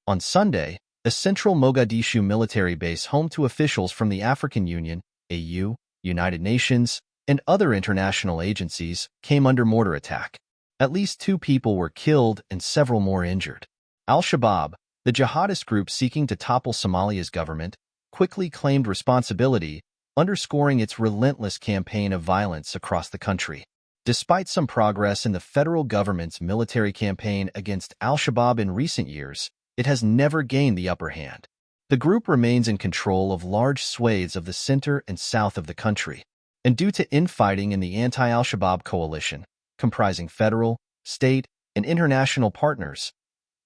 On Sunday, a central Mogadishu military base home to officials from the African Union, AU, United Nations, and other international agencies came under mortar attack. At least 2 people were killed and several more injured. Al-Shabaab, the jihadist group seeking to topple Somalia's government, quickly claimed responsibility, underscoring its relentless campaign of violence across the country. Despite some progress in the federal government's military campaign against Al-Shabaab in recent years, it has never gained the upper hand. The group remains in control of large swathes of the center and south of the country, and due to infighting in the anti-Al-Shabaab coalition, comprising federal, state, and international partners,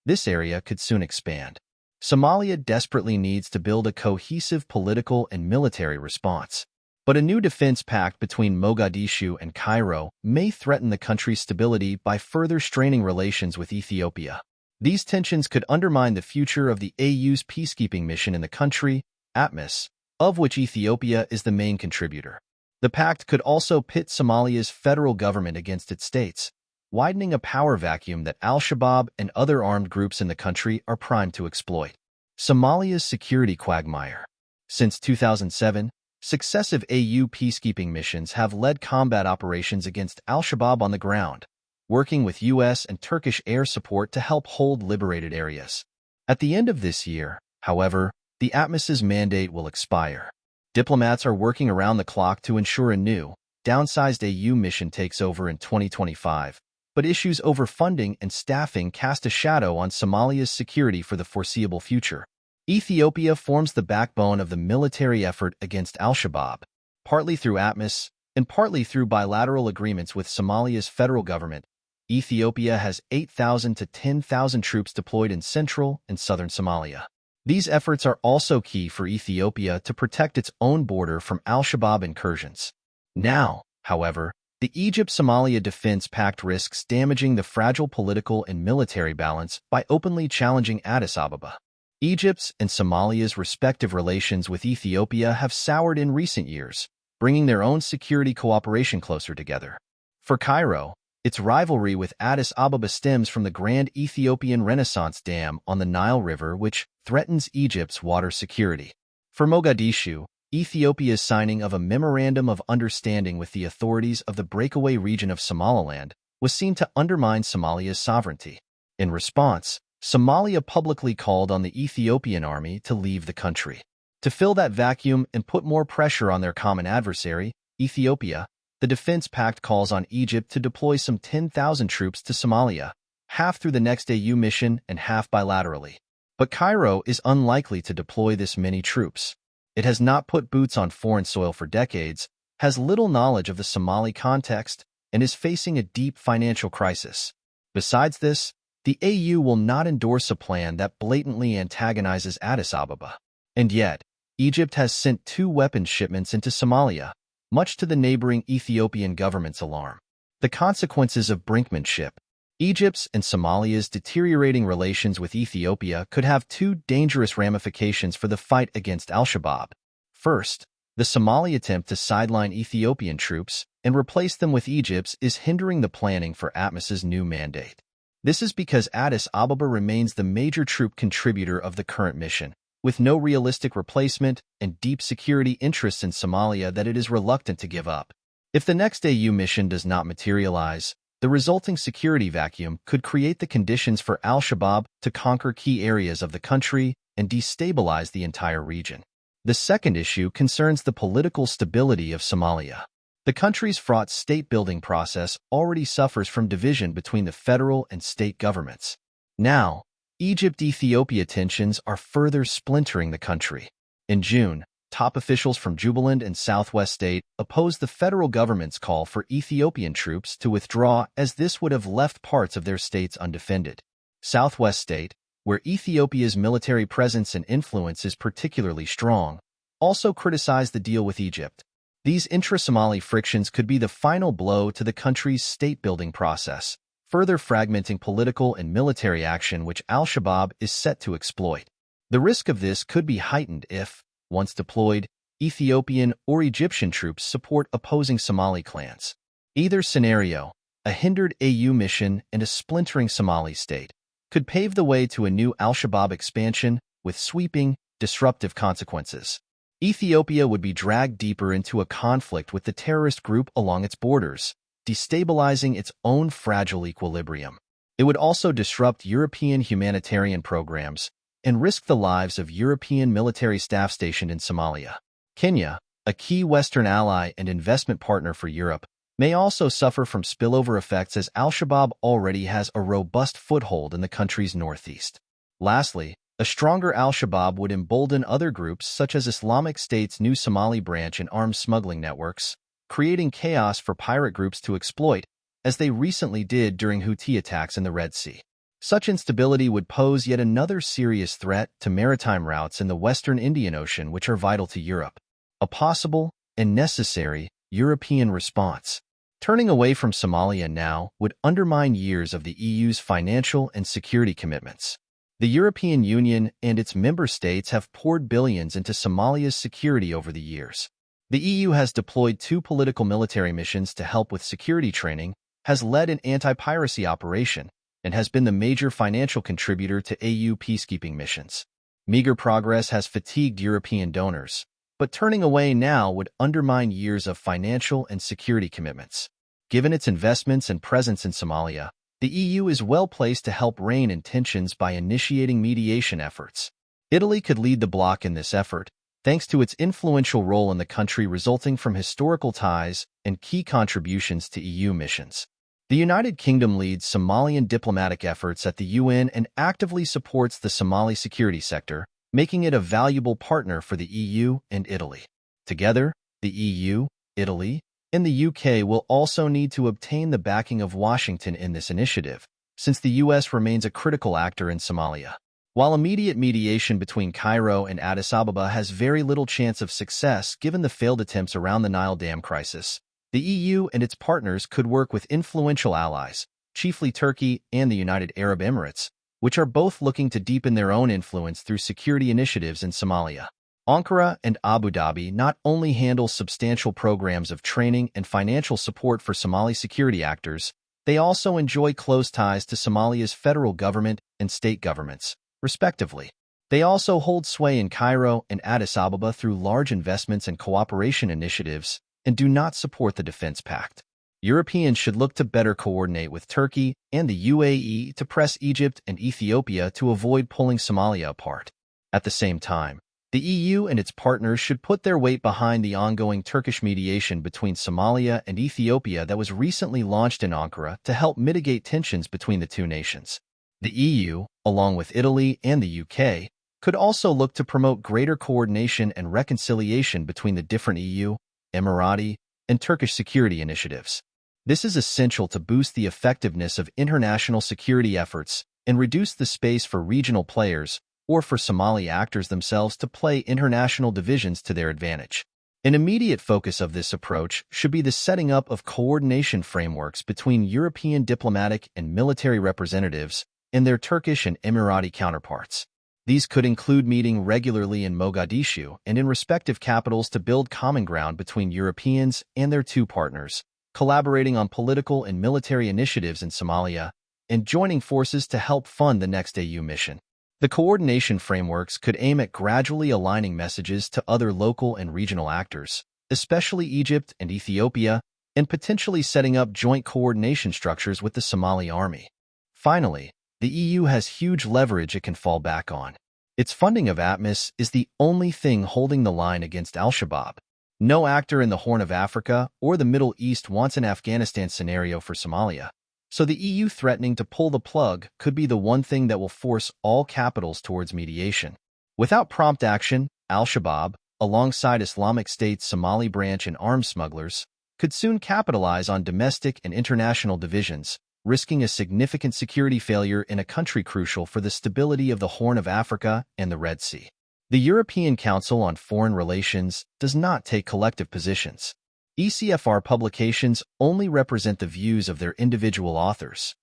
this area could soon expand. Somalia desperately needs to build a cohesive political and military response. But a new defense pact between Mogadishu and Cairo may threaten the country's stability by further straining relations with Ethiopia. These tensions could undermine the future of the AU's peacekeeping mission in the country, ATMIS, of which Ethiopia is the main contributor. The pact could also pit Somalia's federal government against its states, widening a power vacuum that Al-Shabaab and other armed groups in the country are primed to exploit. Somalia's security quagmire. Since 2007, successive AU peacekeeping missions have led combat operations against Al-Shabaab on the ground, working with U.S. and Turkish air support to help hold liberated areas. At the end of this year, however, the ATMIS's mandate will expire. Diplomats are working around the clock to ensure a new, downsized AU mission takes over in 2025, but issues over funding and staffing cast a shadow on Somalia's security for the foreseeable future. Ethiopia forms the backbone of the military effort against Al-Shabaab, partly through ATMIS and partly through bilateral agreements with Somalia's federal government. Ethiopia has 8,000 to 10,000 troops deployed in central and southern Somalia. These efforts are also key for Ethiopia to protect its own border from Al-Shabaab incursions. Now, however, the Egypt-Somalia Defense Pact risks damaging the fragile political and military balance by openly challenging Addis Ababa. Egypt's and Somalia's respective relations with Ethiopia have soured in recent years, bringing their own security cooperation closer together. For Cairo, its rivalry with Addis Ababa stems from the Grand Ethiopian Renaissance Dam on the Nile River, which threatens Egypt's water security. For Mogadishu, Ethiopia's signing of a Memorandum of Understanding with the authorities of the breakaway region of Somaliland was seen to undermine Somalia's sovereignty. In response, Somalia publicly called on the Ethiopian army to leave the country. To fill that vacuum and put more pressure on their common adversary, Ethiopia, the defense pact calls on Egypt to deploy some 10,000 troops to Somalia, half through the next AU mission and half bilaterally. But Cairo is unlikely to deploy this many troops. It has not put boots on foreign soil for decades, has little knowledge of the Somali context, and is facing a deep financial crisis. Besides this, the AU will not endorse a plan that blatantly antagonizes Addis Ababa. And yet, Egypt has sent 2 weapons shipments into Somalia, much to the neighboring Ethiopian government's alarm. The consequences of brinkmanship. Egypt's and Somalia's deteriorating relations with Ethiopia could have 2 dangerous ramifications for the fight against Al-Shabaab. First, the Somali attempt to sideline Ethiopian troops and replace them with Egypt's is hindering the planning for ATMIS's new mandate. This is because Addis Ababa remains the major troop contributor of the current mission, with no realistic replacement and deep security interests in Somalia that it is reluctant to give up. If the next AU mission does not materialize, the resulting security vacuum could create the conditions for Al-Shabaab to conquer key areas of the country and destabilize the entire region. The second issue concerns the political stability of Somalia. The country's fraught state-building process already suffers from division between the federal and state governments. Now, Egypt-Ethiopia tensions are further splintering the country. In June, top officials from Jubaland and Southwest State opposed the federal government's call for Ethiopian troops to withdraw, as this would have left parts of their states undefended. Southwest State, where Ethiopia's military presence and influence is particularly strong, also criticized the deal with Egypt. These intra-Somali frictions could be the final blow to the country's state-building process, further fragmenting political and military action which Al-Shabaab is set to exploit. The risk of this could be heightened if, once deployed, Ethiopian or Egyptian troops support opposing Somali clans. Either scenario, a hindered AU mission and a splintering Somali state, could pave the way to a new Al-Shabaab expansion with sweeping, disruptive consequences. Ethiopia would be dragged deeper into a conflict with the terrorist group along its borders, destabilizing its own fragile equilibrium. It would also disrupt European humanitarian programs and risk the lives of European military staff stationed in Somalia. Kenya, a key Western ally and investment partner for Europe, may also suffer from spillover effects as Al-Shabaab already has a robust foothold in the country's northeast. Lastly, a stronger Al-Shabaab would embolden other groups such as Islamic State's new Somali branch and arms smuggling networks, creating chaos for pirate groups to exploit, as they recently did during Houthi attacks in the Red Sea. Such instability would pose yet another serious threat to maritime routes in the Western Indian Ocean, which are vital to Europe. A possible and necessary European response. Turning away from Somalia now would undermine years of the EU's financial and security commitments. The European Union and its member states have poured billions into Somalia's security over the years. The EU has deployed 2 political military missions to help with security training, has led an anti-piracy operation, and has been the major financial contributor to AU peacekeeping missions. Meager progress has fatigued European donors, but turning away now would undermine years of financial and security commitments. Given its investments and presence in Somalia, the EU is well placed to help rein in tensions by initiating mediation efforts. Italy could lead the bloc in this effort, thanks to its influential role in the country resulting from historical ties and key contributions to EU missions. The United Kingdom leads Somalian diplomatic efforts at the UN and actively supports the Somali security sector, making it a valuable partner for the EU and Italy. Together, the EU, Italy, and the UK will also need to obtain the backing of Washington in this initiative, since the US remains a critical actor in Somalia. While immediate mediation between Cairo and Addis Ababa has very little chance of success given the failed attempts around the Nile Dam crisis, the EU and its partners could work with influential allies, chiefly Turkey and the United Arab Emirates, which are both looking to deepen their own influence through security initiatives in Somalia. Ankara and Abu Dhabi not only handle substantial programs of training and financial support for Somali security actors, they also enjoy close ties to Somalia's federal government and state governments, respectively. They also hold sway in Cairo and Addis Ababa through large investments and cooperation initiatives and do not support the defense pact. Europeans should look to better coordinate with Turkey and the UAE to press Egypt and Ethiopia to avoid pulling Somalia apart. At the same time, the EU and its partners should put their weight behind the ongoing Turkish mediation between Somalia and Ethiopia that was recently launched in Ankara to help mitigate tensions between the two nations. The EU, along with Italy and the UK, could also look to promote greater coordination and reconciliation between the different EU, Emirati, and Turkish security initiatives. This is essential to boost the effectiveness of international security efforts and reduce the space for regional players or for Somali actors themselves to play international divisions to their advantage. An immediate focus of this approach should be the setting up of coordination frameworks between European diplomatic and military representatives and their Turkish and Emirati counterparts. These could include meeting regularly in Mogadishu and in respective capitals to build common ground between Europeans and their two partners, collaborating on political and military initiatives in Somalia, and joining forces to help fund the next AU mission. The coordination frameworks could aim at gradually aligning messages to other local and regional actors, especially Egypt and Ethiopia, and potentially setting up joint coordination structures with the Somali army. Finally, the EU has huge leverage it can fall back on. Its funding of ATMIS is the only thing holding the line against Al-Shabaab. No actor in the Horn of Africa or the Middle East wants an Afghanistan scenario for Somalia, so the EU threatening to pull the plug could be the one thing that will force all capitals towards mediation. Without prompt action, Al-Shabaab, alongside Islamic State's Somali branch and arms smugglers, could soon capitalize on domestic and international divisions, risking a significant security failure in a country crucial for the stability of the Horn of Africa and the Red Sea. The European Council on Foreign Relations does not take collective positions. ECFR publications only represent the views of their individual authors.